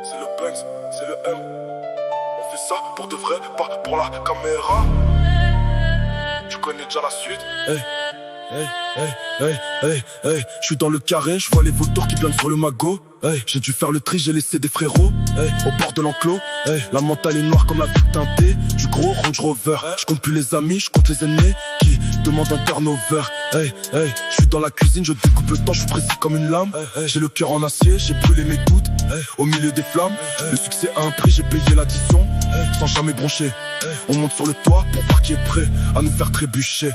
C'est le Banks, c'est le M. On fait ça pour de vrai, pas pour la caméra. Tu connais déjà la suite. Je suis dans le carré, je vois les vautours qui planent sur le magot. J'ai dû faire le tri, j'ai laissé des frérots au bord de l'enclos. La mentale est noire comme la ville teintée du gros Range Rover. Je compte plus les amis, je compte les ennemis qui demandent un turnover. Je suis dans la cuisine, je découpe le temps, je suis précis comme une lame. J'ai le cœur en acier, j'ai brûlé mes doutes au milieu des flammes. Le succès a un prix, j'ai payé l'addition sans jamais broncher. On monte sur le toit pour voir qui est prêt à nous faire trébucher.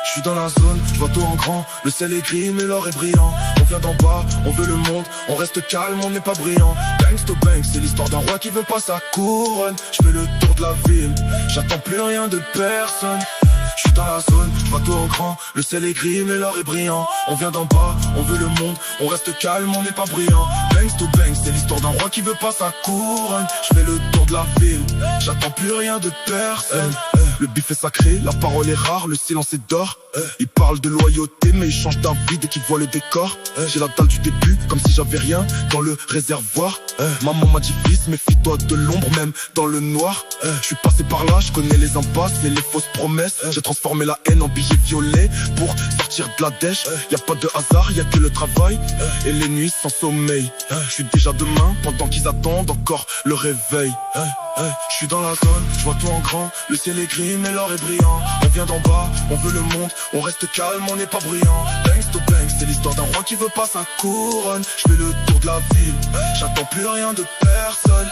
Je suis dans la zone, je vois tout en grand. Le ciel est gris mais l'or est brillant. On vient d'en bas, on veut le monde. On reste calme, on n'est pas brillant. Banks to Banks, c'est l'histoire d'un roi qui veut pas sa couronne. Je fais le tour de la ville, j'attends plus rien de personne. Je suis dans la zone, je vois tout en grand. Le ciel est gris mais l'or est brillant. On vient d'en bas, on veut le monde. On reste calme, on n'est pas brillant. Banks to Banks, c'est l'histoire d'un roi qui veut pas sa couronne. Je fais le tour de la ville, j'attends plus rien de personne. Le bif est sacré, la parole est rare, le silence est d'or. Ils parlent de loyauté mais ils changent d'avis dès qu'ils voient le décor. J'ai la dalle du début, comme si j'avais rien dans le réservoir. Maman m'a dit fils, méfie-toi de l'ombre même dans le noir. Je suis passé par là, je connais les impasses et les fausses promesses. J'ai transformé la haine en billet violet pour sortir de la dèche. Y'a pas de hasard, y'a que le travail et les nuits sans sommeil. Je suis déjà demain pendant qu'ils attendent encore le réveil. Je suis dans la zone, je vois tout en grand. Le ciel est gris mais l'or est brillant. On vient d'en bas, on veut le monde. On reste calme, on n'est pas brillant. Banks to Banks, c'est l'histoire d'un roi qui veut pas sa couronne. Je fais le tour de la ville, j'attends plus rien de personne.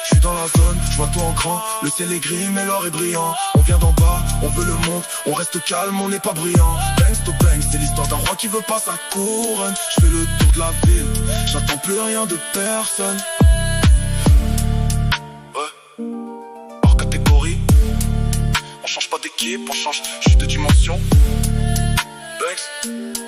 Je suis dans la zone, je vois tout en grand. Le ciel est gris mais l'or est brillant. On vient d'en bas, on veut le monde. On reste calme, on n'est pas brillant. Banks to Banks, c'est l'histoire d'un roi qui veut pas sa couronne. Je fais le tour de la ville, j'attends plus rien de personne. Hors catégorie, on change pas d'équipe, on change juste de dimension. Banks.